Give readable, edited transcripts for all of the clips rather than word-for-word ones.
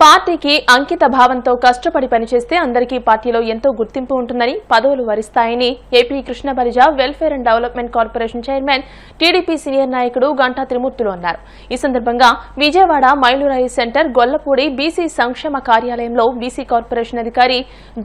పార్టీకి అంకిత భావంతో కష్టపడి పనిచేస్తే అందరికీ పార్టీలో ఎంతో గుర్తింపు ఉంటుందని, పదవులు వరిస్తాయని AP Krishna Balija welfare and development corporation chairman TDP senior నాయకుడు గంటా త్రిమూర్తులు అన్నారు. ఈ సందర్భంగా విజయవాడ మైలురాయి సెంటర్ గొల్లపూడి బీసీ సంక్షేమ కార్యాలయంలో బీసీ కార్పొరేషన్ అధికారి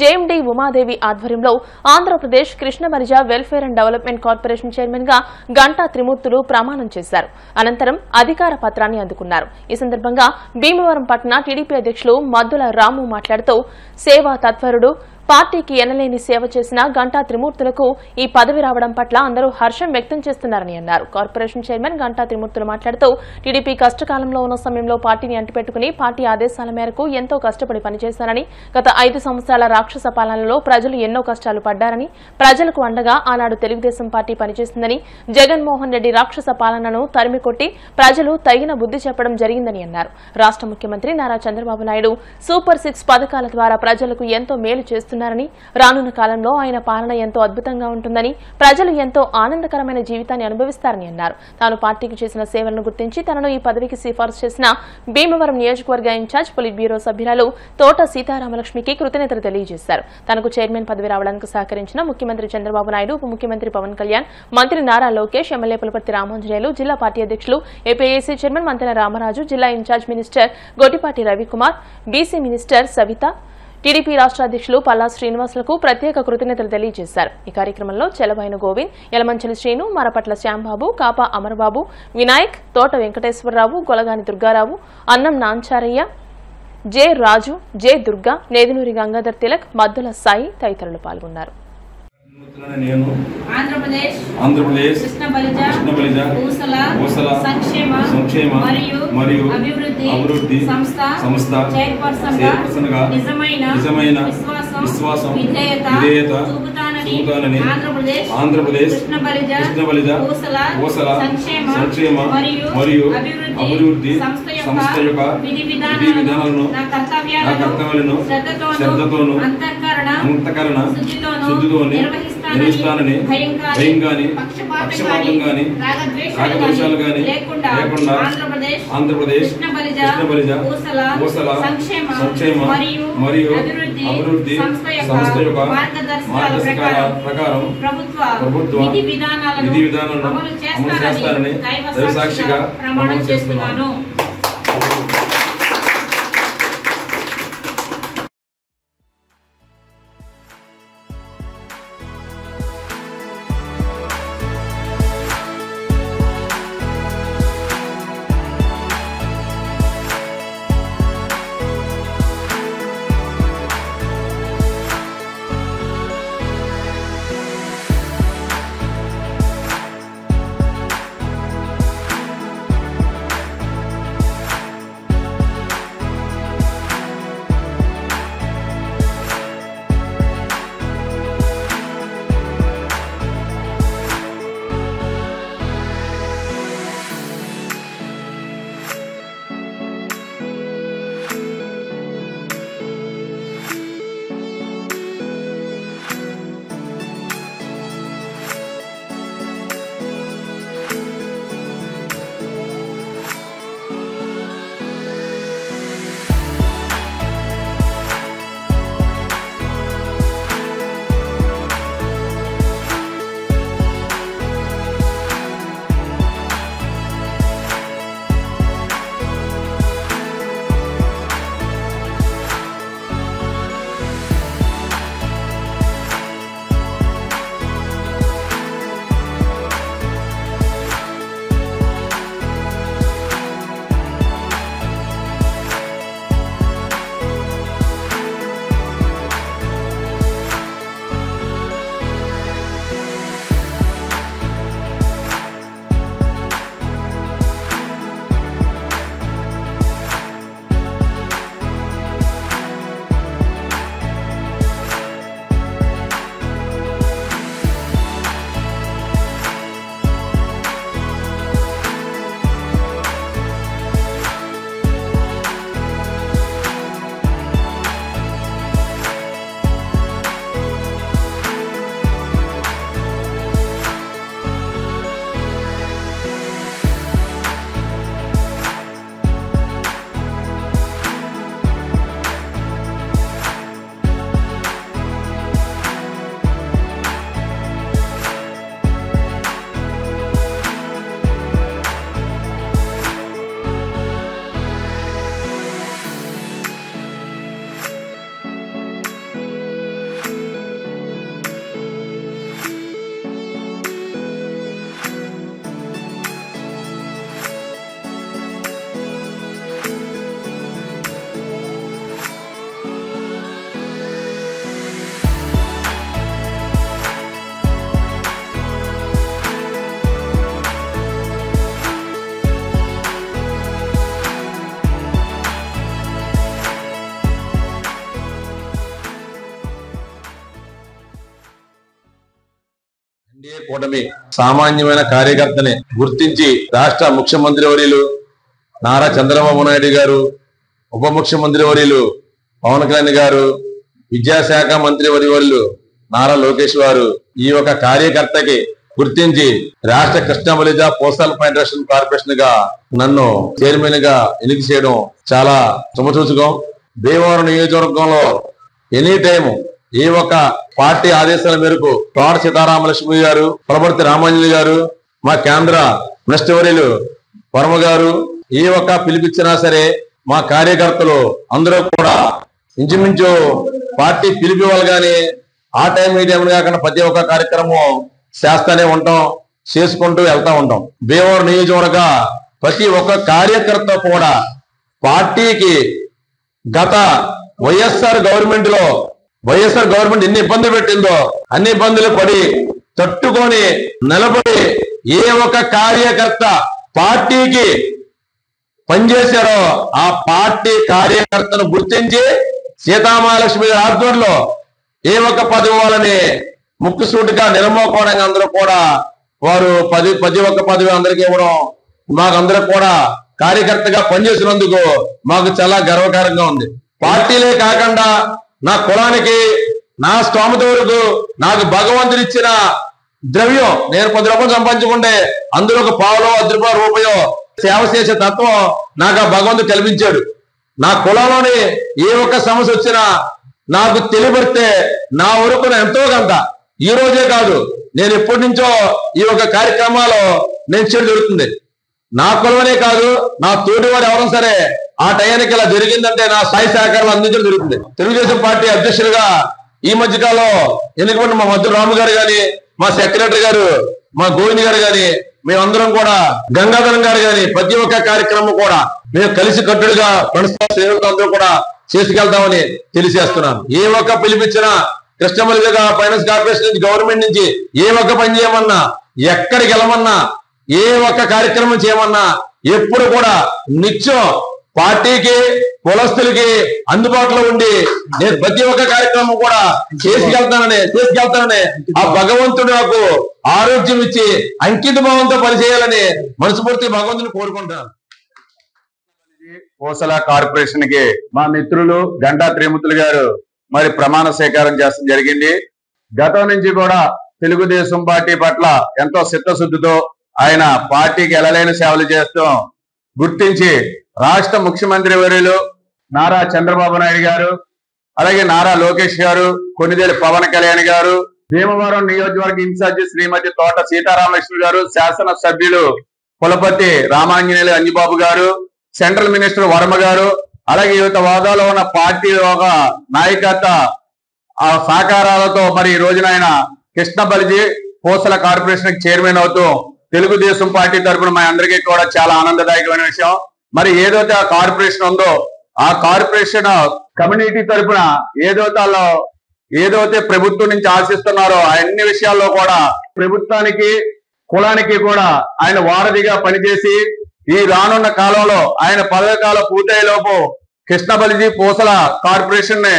జేఎండీ ఉమాదేవి ఆధ్వర్యంలో Andhra Pradesh Krishna Balija welfare and development corporation chairman గా గంటా త్రిమూర్తులు ప్రమాణం చేశారు. అనంతరం అధికార పత్రాన్ని అందుకున్నారు. ఈ సందర్భంగా భీమవరం పట్టణ టీడీపీ అధ్యక్షులు మద్దుల రాము మాట్లాడుతూ సేవా తత్పరుడు, పార్టీకి ఎనలేని సేవ చేసిన గంటా త్రిమూర్తులకు ఈ పదవి రావడం పట్ల అందరూ హర్షం వ్యక్తం చేస్తున్నారని అన్నారు. కార్పొరేషన్ చైర్మన్ గంటా త్రిమూర్తులు మాట్లాడుతూ టీడీపీ కష్టకాలంలో ఉన్న సమయంలో పార్టీని అంటిపెట్టుకుని పార్టీ ఆదేశాల మేరకు ఎంతో కష్టపడి పనిచేశారని, గత 5 సంవత్సరాల రాక్షస పాలనలో ప్రజలు ఎన్నో కష్టాలు పడ్డారని, ప్రజలకు అండగా ఆనాడు తెలుగుదేశం పార్టీ పనిచేసిందని, జగన్మోహన్ రెడ్డి రాక్షస పాలనను తరిమికొట్టి ప్రజలు తగిన బుద్ధి చెప్పడం జరిగిందని అన్నారు. రాష్ట్ర ముఖ్యమంత్రి నారా చంద్రబాబు నాయుడు సూపర్ 6 పథకాల ద్వారా ప్రజలకు ఎంతో మేలు చేస్తున్నారు. రానున్న కాలంలో ఆయన పాలన ఎంతో అద్భుతంగా ఉంటుందని, ప్రజలు ఎంతో ఆనందకరమైన జీవితాన్ని అనుభవిస్తారని అన్నారు. తాను పార్టీకి చేసిన సేవలను గుర్తించి తనను ఈ పదవికి సిఫార్సు చేసిన భీమవరం నియోజకవర్గ ఇన్ఛార్జ్ పొలిట్ బ్యూరో సభ్యురాలు తోట సీతారామలక్ష్మికి కృతజ్ఞతలు తెలియజేశారు. తనకు చైర్మన్ పదవి రావడానికి సహకరించిన ముఖ్యమంత్రి చంద్రబాబు నాయుడు, ఉప ముఖ్యమంత్రి పవన్ కళ్యాణ్, మంత్రి నారా లోకేష్, ఎమ్మెల్యే పులపర్తి రామాంజనేయులు, జిల్లా పార్టీ అధ్యక్షులు ఏపీఏసీ చైర్మన్ మంతెన రామరాజు, జిల్లా incharge minister Gottipati Ravikumar, BC minister Savitha, TDP రాష్ట్ర అధ్యక్షులు పల్లా శ్రీనివాసులకు ప్రత్యేక కృతజ్ఞతలు తెలియజేశారు. ఈ కార్యక్రమంలో చెలబైన గోవింద్, యలమంచలి శ్రీను, మరపట్ల శ్యాంబాబు, కాపా అమరబాబు, వినాయక్, తోట వెంకటేశ్వరరావు, గొలగాని దుర్గారావు, అన్నం నాంచారయ్య, జె రాజు, జె దుర్గా, నేదునూరి గంగాధర్ తిలక్, మద్దుల సాయి తదితరులు పాల్గొన్నారు. ఆంధ్రప్రదేశ్ కృష్ణ బలిజ ఊసల సంక్షేమ మరియు అభివృద్ధి సంస్థ చైర్పర్సన్ గా నిజమైన విశ్వాసం విధేయత చూపుతానని ఆంధ్రప్రదేశ్ కృష్ణ బలిజ ఊసల సంక్షేమ మరియు అభివృద్ధి సంస్థ యొక్క విధి విధానాలను నా కర్తవ్యాలను శ్రద్ధతోను అంతఃకరణ శుద్ధితోని నిర్వహిస్తానని భయం గాని పక్షపాతం గాని రాగద్వేషాలు గాని లేకుండా ఆంధ్రప్రదేశ్ కృష్ణ బలిజ ఊసల సంక్షేమ మరియు అభివృద్ధి సంస్థ యొక్క మార్గదర్శకాల ప్రకారం ప్రభుత్వ విధి విధానాలను అమలు చేస్తానని దైవ సాక్షిగా ప్రమాణం చేస్తున్నాను. ఎన్డీఏ కూటమి సామాన్యమైన కార్యకర్తని గుర్తించి రాష్ట్ర ముఖ్యమంత్రి వర్యులు నారా చంద్రబాబు నాయుడు గారు, ఉప ముఖ్యమంత్రి వర్యులు పవన్ కళ్యాణ్ గారు, విద్యాశాఖ మంత్రి వర్యులు నారా లోకేష్ గారు ఈ యొక్క కార్యకర్తకి గుర్తించి రాష్ట్ర Krishna Balija postal federation corporation గా నన్ను చైర్మన్ గా ఎన్నిక చేయడం చాలా శుభసూచకం. భీమవరం నియోజకవర్గంలో ఎనీ టైం ఏ ఒక్క పార్టీ ఆదేశాల మేరకు తోట సీతారామలక్ష్మి గారు, పులపర్తి రామాంజలి గారు, మా కేంద్ర మినిస్టర్ వర్యులు వర్మ గారు ఏ ఒక్క పిలిపించినా సరే మా కార్యకర్తలు అందరూ కూడా ఇంచుమించు పార్టీ పిలిపివ్వాలి కానీ ఆ టైం ఈ టైం కాకుండా ప్రతి ఒక్క కార్యక్రమం చేస్తానే ఉంటాం, చేసుకుంటూ వెళ్తా ఉంటాం. భీమవరం నియోజకవర్గ ప్రతి ఒక్క కార్యకర్త కూడా పార్టీకి గత వైఎస్ఆర్ గవర్నమెంట్ ఎన్ని ఇబ్బందులు పెట్టిందో అన్ని ఇబ్బందులు పడి తట్టుకొని నిలబడి ఏ ఒక్క కార్యకర్త పార్టీకి పనిచేశారో ఆ పార్టీ కార్యకర్తను గుర్తించి సీతామహాలక్ష్మి గారి ఆధ్వర్యంలో ఏ ఒక్క పదవి వాళ్ళని ముక్కుసూటిగా నిలమోకోవడానికి అందరూ కూడా వారు ప్రతి ఒక్క పదవి అందరికీ ఇవ్వడం మాకందరూ కూడా కార్యకర్తగా పనిచేసినందుకు మాకు చాలా గర్వకారంగా ఉంది. పార్టీలే కాకుండా నా కులానికి నా స్తోమత వరకు నాకు భగవంతుడు ఇచ్చిన ద్రవ్యం నేను 10 రూపాయలు సంపాదించుకుంటే అందులో ఒక పావులో 10 రూపాయో సేవ చేసే తత్వం నాకు ఆ భగవంతుడు కల్పించాడు. నా కులంలోని ఏ ఒక్క సమస్య వచ్చినా నాకు తెలియబడితే నా వరకు ఎంతో కొంత ఈ రోజే కాదు నేను ఎప్పటి నుంచో ఈ ఒక కార్యక్రమాలు నేను చేయడం జరుగుతుంది. నా కులమనే కాదు నా తోటి వారు ఎవరైనా సరే ఆ టయానికి ఇలా జరిగిందంటే నా స్థాయి సహకారం అందించడం జరుగుతుంది. తెలుగుదేశం పార్టీ అధ్యక్షులుగా ఈ మధ్యకాలంలో ఎన్నికబడిన మా మధుర రాము గారు గాని, మా సెక్రటరీ గారు, మా గోవింద్ గారు గాని, మేమందరం కూడా గంగాధరం గారు గాని ప్రతి ఒక్క కార్యక్రమం కూడా మేము కలిసి కట్టుడుగా శ్రేణులతో అందరూ కూడా చేసుకెళ్తామని తెలియజేస్తున్నాను. ఏ ఒక్క పిలిపించినా కృష్ణా బలిజ ఫైనాన్స్ కార్పొరేషన్ నుంచి గవర్నమెంట్ నుంచి ఏ ఒక్క పని చేయమన్నా, ఎక్కడికి వెళ్ళమన్నా, ఏ ఒక్క కార్యక్రమం చేయమన్నా ఎప్పుడు కూడా నిత్యం పార్టీకి కులస్తులకి అందుబాటులో ఉండి నేను ప్రతి ఒక్క కార్యక్రమం కూడా చేసుకెళ్తానని ఆ భగవంతుడు నాకు ఆరోగ్యం ఇచ్చి అంకిత భావంతో పనిచేయాలని మనస్ఫూర్తి భగవంతుని కోరుకుంటాను. పోసల కార్పొరేషన్ కి మా మిత్రులు గంటా త్రిమూర్తులు గారు మరి ప్రమాణ స్వీకారం చేస్తడం జరిగింది. గతం నుంచి కూడా తెలుగుదేశం పార్టీ పట్ల ఎంతో చిత్తశుద్ధితో ఆయన పార్టీకి ఎలలేని సేవలు చేస్తూ గుర్తించి రాష్ట్ర ముఖ్యమంత్రి వర్యులు నారా చంద్రబాబు నాయుడు గారు, అలాగే నారా లోకేష్ గారు, కొన్నిదేలి పవన్ కళ్యాణ్ గారు, భీమవరం నియోజకవర్గ ఇన్ఛార్జి శ్రీమతి తోట సీతారామలక్ష్మి గారు, శాసన సభ్యులు పులపర్తి రామాంజనేయులు అంజిబాబు గారు, సెంట్రల్ మినిస్టర్ వర్మ గారు, అలాగే యువత హోదాలో ఉన్న పార్టీ ఒక నాయకత్వ ఆ సహకారాలతో మరి ఈ రోజున ఆయన Krishna Balija postal corporation chairman అవుతూ తెలుగుదేశం పార్టీ తరఫున మా అందరికీ కూడా చాలా ఆనందదాయకమైన విషయం. మరి ఏదైతే ఆ కార్పొరేషన్ ఉందో ఆ కార్పొరేషన్ కమ్యూనిటీ తరఫున ఏదైతే ప్రభుత్వం నుంచి ఆశిస్తున్నారో అన్ని విషయాల్లో కూడా ప్రభుత్వానికి కులానికి కూడా ఆయన వారధిగా పనిచేసి ఈ రానున్న కాలంలో ఆయన పదవి కాలం పూర్తయ్యేలోపు కృష్ణా బలిజ పోసల కార్పొరేషన్ ని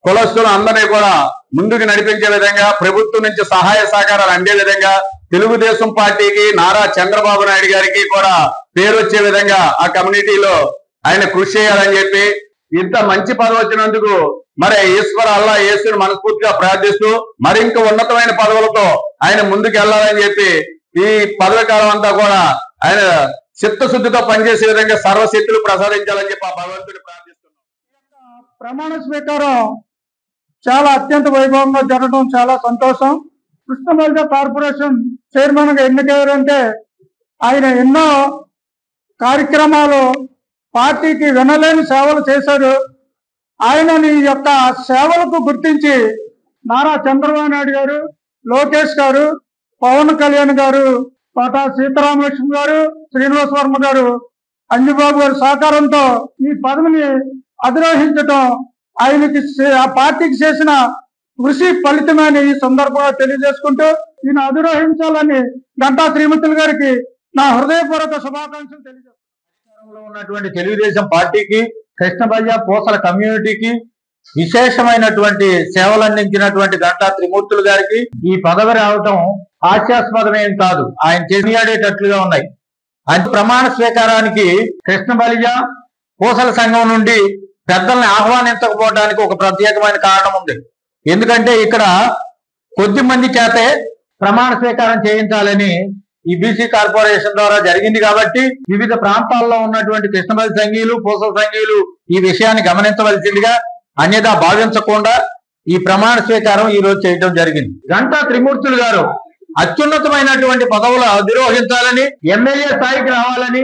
కులస్తులు అందరినీ కూడా ముందుకు నడిపించే విధంగా ప్రభుత్వం నుంచి సహాయ సహకారాలు అందే విధంగా తెలుగుదేశం పార్టీకి నారా చంద్రబాబు నాయుడు గారికి కూడా పేరు వచ్చే విధంగా ఆ కమ్యూనిటీలో ఆయన కృషి చేయాలని చెప్పి ఇంత మంచి పదవి వచ్చినందుకు మరి ఈశ్వర అల్లా యేసుని మనస్ఫూర్తిగా ప్రార్థిస్తూ మరింక ఉన్నతమైన పదవులతో ఆయన ముందుకు వెళ్ళాలని చెప్పి ఈ పదవి కాలం అంతా కూడా ఆయన చిత్తశుద్ధితో పనిచేసే విధంగా సర్వశక్తులు ప్రసాదించాలని చెప్పి ఆ భగవంతుని ప్రార్థిస్తున్నాం. ప్రమాణ స్వీకారం చాలా అత్యంత వైభవంగా జరగడం చాలా సంతోషం. కృష్ణా బలిజ కార్పొరేషన్ చైర్మన్ గా ఎన్నికయ్యారంటే ఆయన ఎన్నో కార్యక్రమాలు పార్టీకి వినలేని సేవలు చేశారు. ఆయనని యొక్క సేవలకు గుర్తించి నారా చంద్రబాబు నాయుడు గారు, లోకేష్ గారు, పవన్ కళ్యాణ్ గారు, తోట సీతారామలక్ష్మి గారు, శ్రీనివాస్ వర్మ గారు, అంజిబాబు గారి సహకారంతో ఈ పదవిని అధిరోహించడం ఆయనకి ఆ పార్టీకి చేసిన కృషి ఫలితమని ఈ సందర్భంగా తెలియజేసుకుంటూ ఈయన అధిరోహించాలని గంటా త్రిమూర్తులు గారికి నా హృదయపూర్వక శుభాకాంక్షలు తెలియజేస్తున్నాను. ఉన్నటువంటి తెలుగుదేశం పార్టీకి కృష్ణా బలిజ పోసల కమ్యూనిటీకి విశేషమైనటువంటి సేవలు అందించినటువంటి గంటా త్రిమూర్తులు గారికి ఈ పదవి రావటం హాస్యాస్పదమేం కాదు, ఆయన చేయాడేటట్లుగా ఉన్నాయి. ఆయన ప్రమాణ స్వీకారానికి కృష్ణ బలిజ పూసల సంఘం నుండి పెద్దల్ని ఆహ్వానించకపోవడానికి ఒక ప్రత్యేకమైన కారణం ఉంది. ఎందుకంటే ఇక్కడ కొద్ది మంది చేతే ప్రమాణ స్వీకారం చేయించాలని ఈ బీసీ కార్పొరేషన్ ద్వారా జరిగింది కాబట్టి వివిధ ప్రాంతాల్లో ఉన్నటువంటి కృష్ణబలి సంఘీయులు పూసల సంఘీయులు ఈ విషయాన్ని గమనించవలసిందిగా, అన్యదా భావించకుండా ఈ ప్రమాణ స్వీకారం ఈ రోజు చేయడం జరిగింది. గంటా త్రిమూర్తులు గారు అత్యున్నతమైనటువంటి పదవులు అధిరోహించాలని, ఎమ్మెల్యే స్థాయికి రావాలని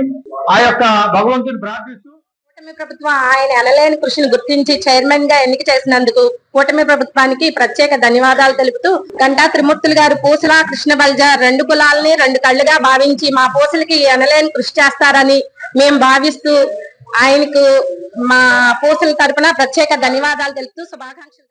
ఆ యొక్క భగవంతుని ప్రార్థిస్తూ కూటమి ప్రభుత్వం ఆయన ఎనలేని కృషిని గుర్తించి చైర్మన్ గా ఎన్నిక చేసినందుకు కూటమి ప్రభుత్వానికి ప్రత్యేక ధన్యవాదాలు తెలుపుతూ, గంటా త్రిమూర్తులు గారు పూసల కృష్ణ బలిజ రెండు కులాలని రెండు కళ్ళుగా భావించి మా పూసలకి ఎనలేని కృషి చేస్తారని మేము భావిస్తూ ఆయనకు మా పూసల తరపున ప్రత్యేక ధన్యవాదాలు తెలుపుతూ శుభాకాంక్షలు.